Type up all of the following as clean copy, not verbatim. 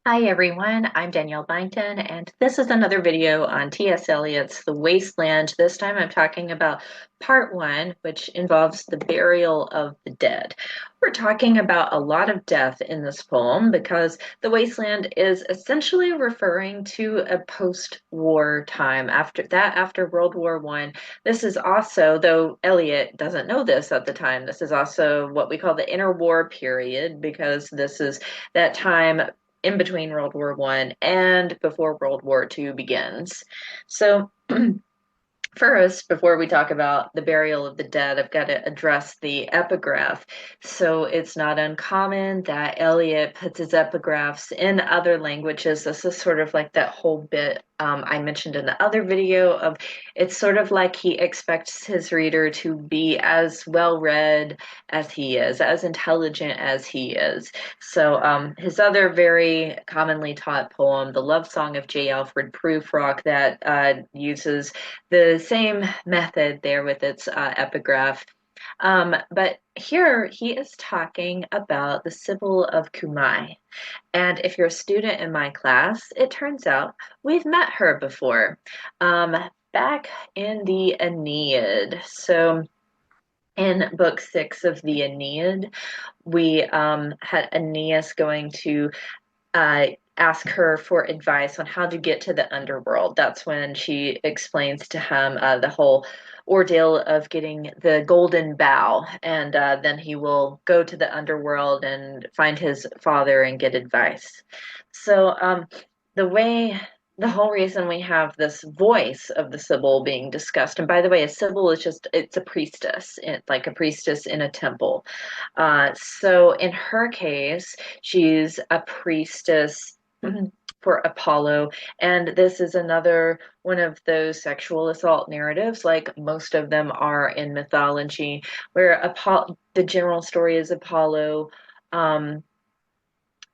Hi everyone, I'm Danielle Byington, and this is another video on T.S. Eliot's The Wasteland. This time I'm talking about part one, which involves the burial of the dead. We're talking about a lot of death in this poem because The Wasteland is essentially referring to a post-war time. After World War I. This is also, though Eliot doesn't know this at the time, this is also what we call the interwar period because this is that time in between World War I and before World War II begins. So first, before we talk about the burial of the dead, I've got to address the epigraph. So it's not uncommon that Eliot puts his epigraphs in other languages. This is sort of like that whole bit I mentioned in the other video of it's sort of like he expects his reader to be as well read as he is, as intelligent as he is. So his other very commonly taught poem, The Love Song of J. Alfred Prufrock, that uses the same method there with its epigraph. But here he is talking about the Sibyl of Cumae. And if you're a student in my class, it turns out we've met her before, back in the Aeneid. So in book 6 of the Aeneid, we had Aeneas going to uh, ask her for advice on how to get to the underworld. That's when she explains to him the whole ordeal of getting the golden bough, and then he will go to the underworld and find his father and get advice. So the way the whole reason we have this voice of the Sibyl being discussed, and by the way, a Sibyl is it's a priestess, like a priestess in a temple. So in her case, she's a priestess for Apollo, and this is another one of those sexual assault narratives, like most of them are in mythology, where the general story is Apollo um,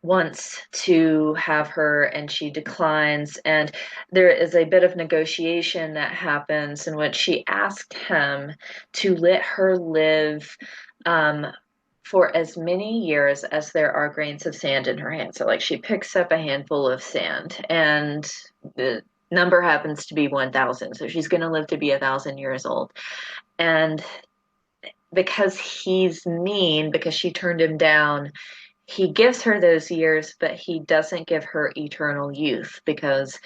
wants to have her and she declines, and there is a bit of negotiation that happens in which she asked him to let her live um, for as many years as there are grains of sand in her hand. So like she picks up a handful of sand and the number happens to be 1,000, so she's going to live to be 1,000 years old. And because he's mean, because she turned him down, he gives her those years, but he doesn't give her eternal youth because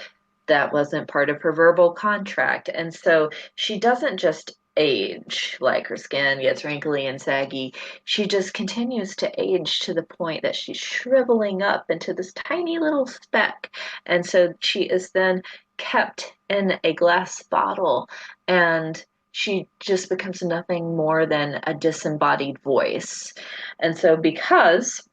that wasn't part of her verbal contract. And so she doesn't just age, like her skin gets wrinkly and saggy. She just continues to age to the point that she's shriveling up into this tiny little speck. And so she is then kept in a glass bottle, and she just becomes nothing more than a disembodied voice. And so because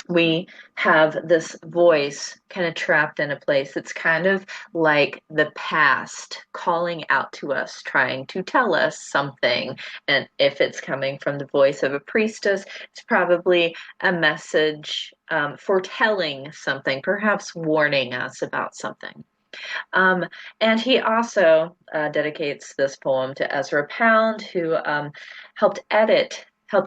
we have this voice kind of trapped in a place. It's kind of like the past calling out to us, trying to tell us something. And if it's coming from the voice of a priestess, it's probably a message foretelling something, perhaps warning us about something. Um, and he also dedicates this poem to Ezra Pound, who helped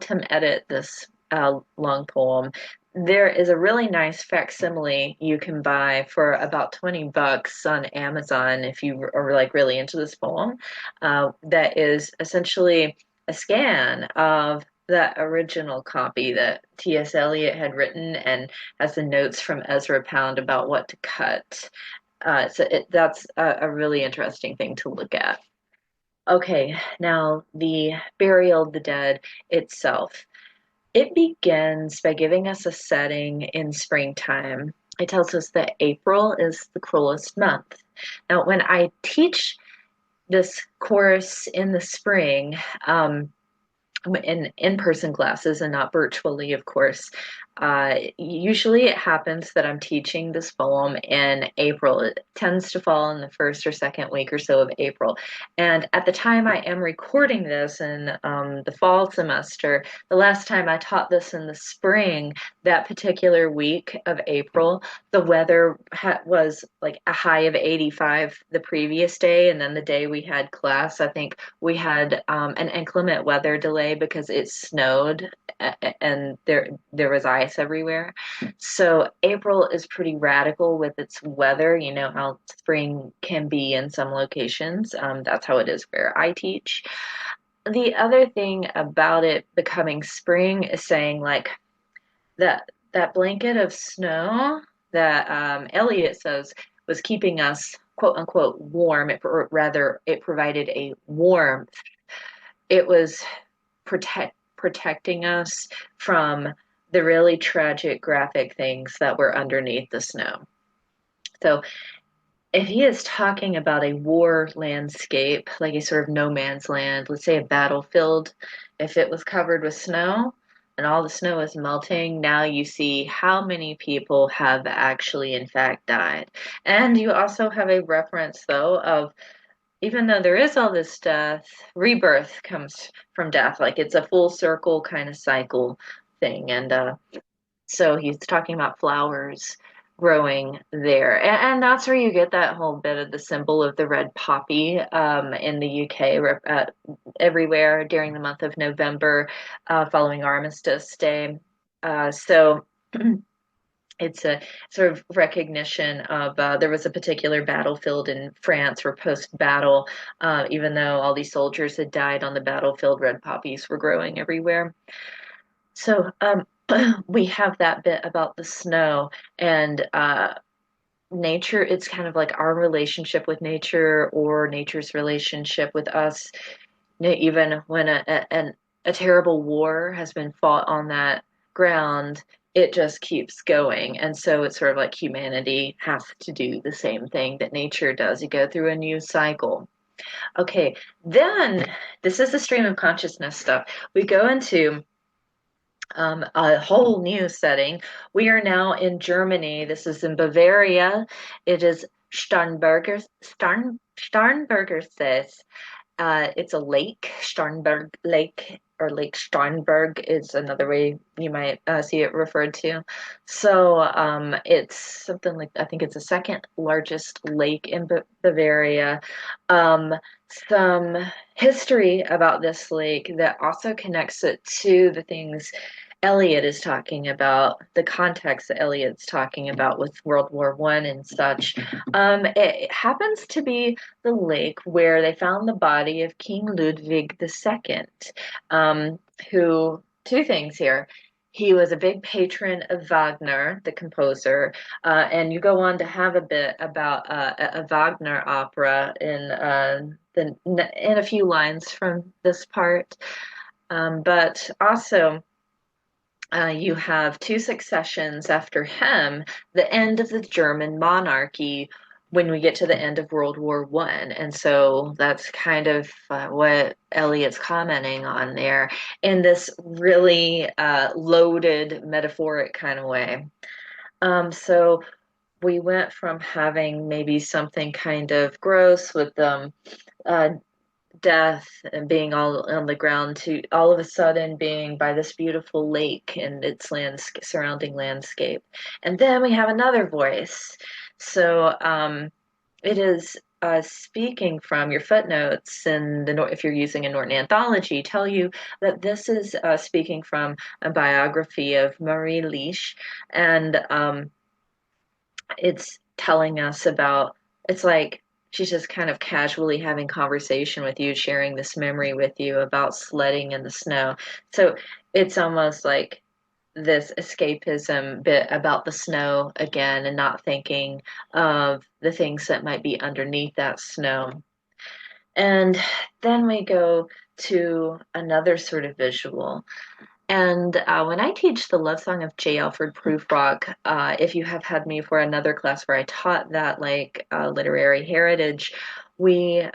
him edit this long poem. There is a really nice facsimile you can buy for about $20 on Amazon if you are like really into this poem. That is essentially a scan of the original copy that T.S. Eliot had written and has the notes from Ezra Pound about what to cut. That's a really interesting thing to look at. Okay, now the burial of the dead itself. It begins by giving us a setting in springtime. It tells us that April is the cruelest month. Now, when I teach this course in the spring, in in-person classes and not virtually, of course. Usually it happens that I'm teaching this poem in April. It tends to fall in the first or second week or so of April. And at the time I am recording this in the fall semester, the last time I taught this in the spring, that particular week of April, the weather was like a high of 85 the previous day. And then the day we had class, I think we had an inclement weather delay because it snowed and there was ice everywhere. So April is pretty radical with its weather. You know how spring can be in some locations. That's how it is where I teach. The other thing about it becoming spring is saying like that blanket of snow that Eliot says was keeping us quote unquote warm, or rather, it provided a warmth. It was protecting us from the really tragic, graphic things that were underneath the snow. So if he is talking about a war landscape, like a sort of no man's land, let's say a battlefield, if it was covered with snow and all the snow is melting, now you see how many people have actually, in fact, died. And you also have a reference, though, of even though there is all this death, rebirth comes from death. Like it's a full circle kind of cycle thing. And so he's talking about flowers growing there. And that's where you get that whole bit of the symbol of the red poppy in the UK, everywhere during the month of November following Armistice Day. So it's a sort of recognition of there was a particular battlefield in France where post-battle, even though all these soldiers had died on the battlefield, red poppies were growing everywhere. So we have that bit about the snow and nature. It's kind of like our relationship with nature or nature's relationship with us. Even when a terrible war has been fought on that ground, it just keeps going. And so it's sort of like humanity has to do the same thing that nature does. You go through a new cycle. Okay, then this is the stream of consciousness stuff. We go into a whole new setting. We are now in Germany. This is in Bavaria. It is Starnberger says it's a lake, Starnberg Lake, or Lake Starnberg is another way you might see it referred to. So it's something like, I think it's the second largest lake in Bavaria. Um, some history about this lake that also connects it to the things Eliot is talking about, the context that Eliot's talking about with World War One and such. It happens to be the lake where they found the body of King Ludwig II, who, two things here. He was a big patron of Wagner, the composer, and you go on to have a bit about a Wagner opera in a few lines from this part. But also, you have two successions after him, the end of the German monarchy when we get to the end of World War One. And so that's kind of what Eliot's commenting on there in this really loaded, metaphoric kind of way. So we went from having maybe something kind of gross with uh, death and being all on the ground to all of a sudden being by this beautiful lake and its surrounding landscape. And then we have another voice. So it is speaking from your footnotes, and if you're using a Norton anthology, tell you that this is speaking from a biography of Marie Leach, and it's telling us about, it's like she's just kind of casually having conversation with you, sharing this memory with you about sledding in the snow. So it's almost like this escapism bit about the snow again and not thinking of the things that might be underneath that snow. And then we go to another sort of visual. And when I teach the love song of J. Alfred Prufrock, if you have had me for another class where I taught that like literary heritage, or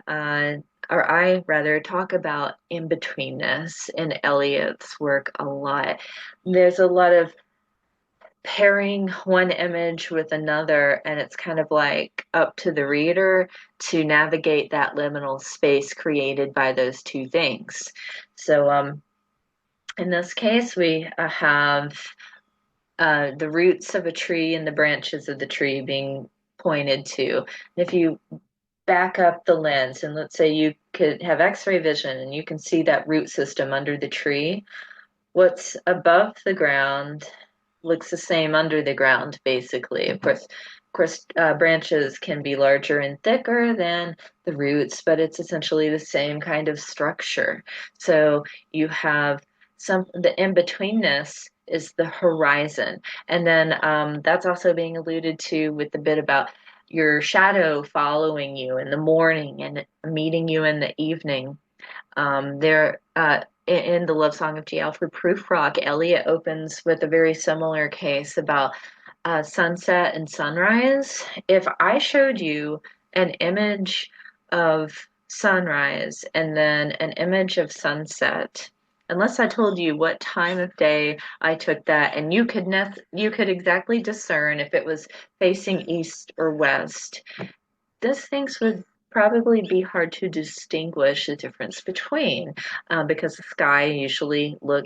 I rather, talk about in-betweenness in Eliot's work a lot. There's a lot of pairing one image with another, and it's kind of like up to the reader to navigate that liminal space created by those two things. So, in this case, we have the roots of a tree and the branches of the tree being pointed to. And if you back up the lens, and let's say you could have X-ray vision and you can see that root system under the tree, what's above the ground looks the same under the ground, basically. Of course, branches can be larger and thicker than the roots, but it's essentially the same kind of structure. So you have the in-betweenness is the horizon. And then that's also being alluded to with the bit about your shadow following you in the morning and meeting you in the evening. In the Love Song of G. Alfred Prufrock, Eliot opens with a very similar case about sunset and sunrise. If I showed you an image of sunrise and then an image of sunset, unless I told you what time of day I took that, and you could exactly discern if it was facing east or west, those things would probably be hard to distinguish the difference between because the sky usually look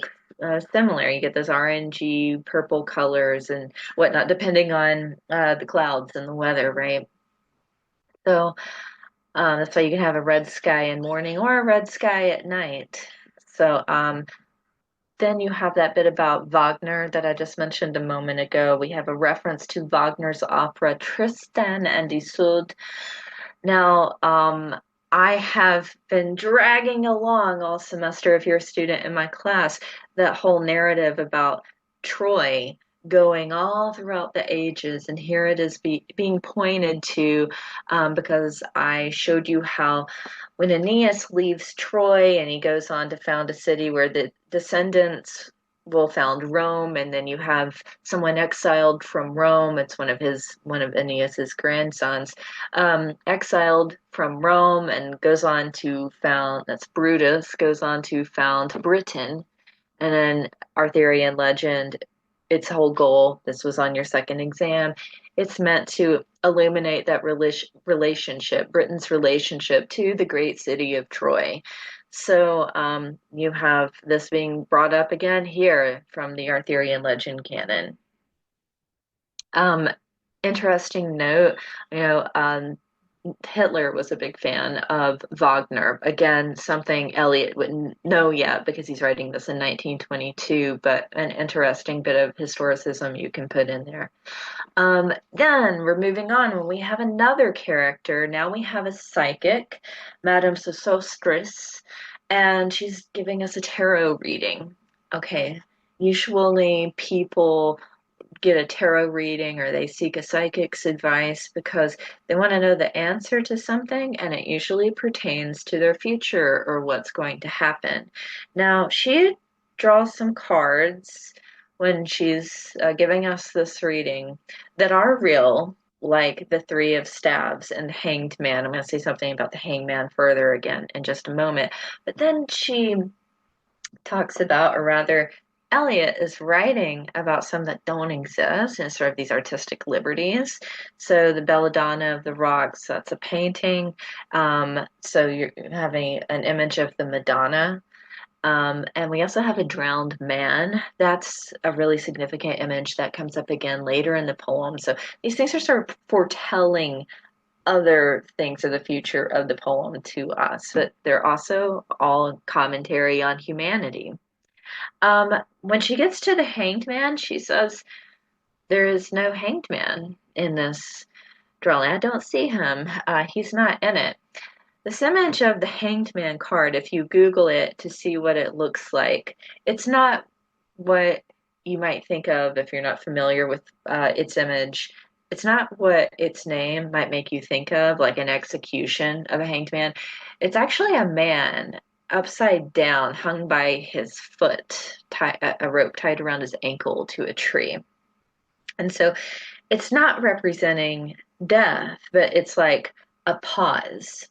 similar. You get those orangey, purple colors and whatnot, depending on the clouds and the weather, right? So that's why you can have a red sky in morning or a red sky at night. So then you have that bit about Wagner that I just mentioned a moment ago. We have a reference to Wagner's opera Tristan and Isolde. Now, I have been dragging along all semester, if you're a student in my class, that whole narrative about Troy going all throughout the ages, and here it is being pointed to because I showed you how when Aeneas leaves Troy and he goes on to found a city where the descendants will found Rome, and then you have someone exiled from Rome. It's one of Aeneas's grandsons, exiled from Rome and goes on to found, that's Brutus, goes on to found Britain. And then Arthurian legend, its whole goal, this was on your second exam, it's meant to illuminate that relationship, Britain's relationship to the great city of Troy. So you have this being brought up again here from the Arthurian legend canon. Um, Interesting note, you know, Hitler was a big fan of Wagner. Again, something Eliot wouldn't know yet because he's writing this in 1922, but an interesting bit of historicism you can put in there. Then we're moving on when we have another character. Now we have a psychic, Madame Sosostris, and she's giving us a tarot reading. Okay, usually people get a tarot reading or they seek a psychic's advice because they want to know the answer to something, and it usually pertains to their future or what's going to happen. Now, she draws some cards when she's giving us this reading that are real, like the Three of Staves and the Hanged Man. I'm going to say something about the Hanged Man further again in just a moment. But then she talks about, or rather, Eliot is writing about some that don't exist and sort of these artistic liberties. So the Belladonna of the Rocks, that's a painting. So you're having an image of the Madonna. And we also have a drowned man. That's a really significant image that comes up again later in the poem. So these things are sort of foretelling other things of the future of the poem to us, but they're also all commentary on humanity. When she gets to the hanged man, she says, there is no hanged man in this drawing. I don't see him. He's not in it. This image of the hanged man card, if you Google it to see what it looks like, it's not what you might think of if you're not familiar with its image. It's not what its name might make you think of, like an execution of a hanged man. It's actually a man upside down, hung by his foot, a rope tied around his ankle to a tree. And so it's not representing death, but it's like a pause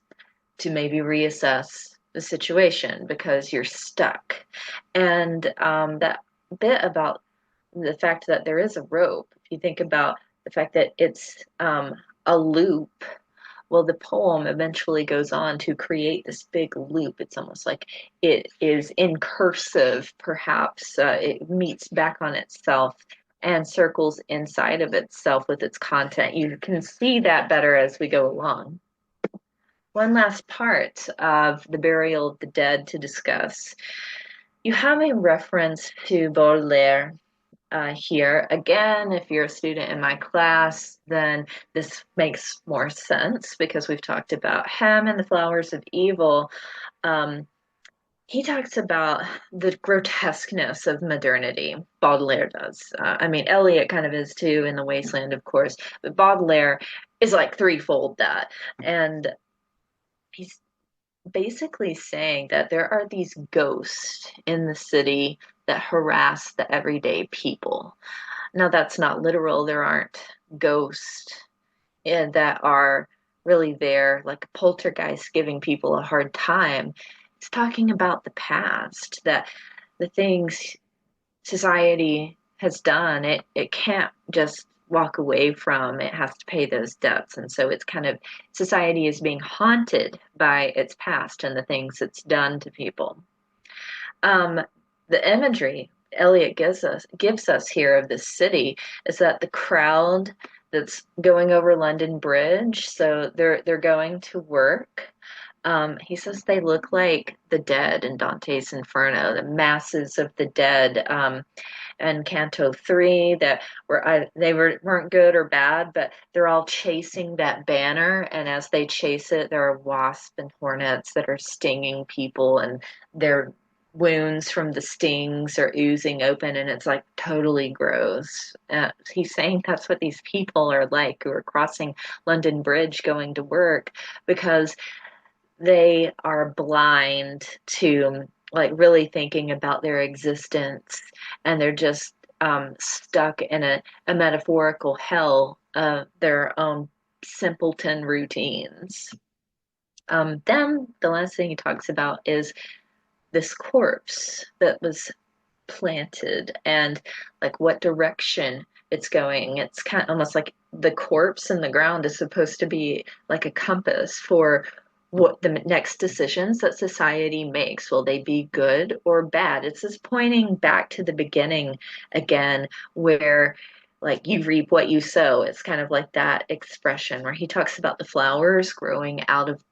to maybe reassess the situation because you're stuck. And that bit about the fact that there is a rope, if you think about the fact that it's a loop, well, the poem eventually goes on to create this big loop. It's almost like it is in cursive, perhaps. It meets back on itself and circles inside of itself with its content. You can see that better as we go along. One last part of the burial of the dead to discuss. You have a reference to Baudelaire here. Again, if you're a student in my class, then this makes more sense because we've talked about Ham and the Flowers of Evil. Um, he talks about the grotesqueness of modernity. Baudelaire does. I mean, Eliot kind of is too in The Wasteland, of course, but Baudelaire is like threefold that. And he's basically saying that there are these ghosts in the city that harass the everyday people. Now, that's not literal. There aren't ghosts that are really there, like a poltergeist giving people a hard time. It's talking about the past, that the things society has done, it can't just walk away from. It has to pay those debts. And so it's kind of society is being haunted by its past and the things it's done to people. Um, the imagery Eliot gives us here of this city is that the crowd that's going over London Bridge, so they're going to work. He says they look like the dead in Dante's Inferno, the masses of the dead. And Canto 3 that weren't good or bad, but they're all chasing that banner, and as they chase it, there are wasps and hornets that are stinging people, and their wounds from the stings are oozing open, and it's like totally gross. He's saying that's what these people are like who are crossing London Bridge going to work because they are blind to like really thinking about their existence, and they're just stuck in a metaphorical hell of their own simpleton routines. Then the last thing he talks about is this corpse that was planted and like what direction it's going. It's kind of almost like the corpse in the ground is supposed to be like a compass for what the next decisions that society makes. Will they be good or bad? It's just pointing back to the beginning again, where like you reap what you sow. It's kind of like that expression where he talks about the flowers growing out of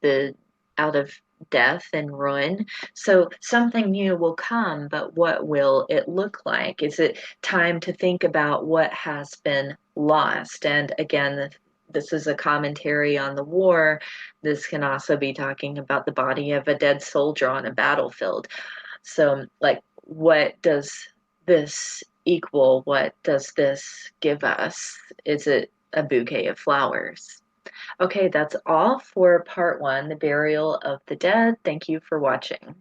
death and ruin. So something new will come, but what will it look like? Is it time to think about what has been lost? And again, this is a commentary on the war. This can also be talking about the body of a dead soldier on a battlefield. So, like, what does this equal? What does this give us? Is it a bouquet of flowers? Okay, that's all for part one, the burial of the dead. Thank you for watching.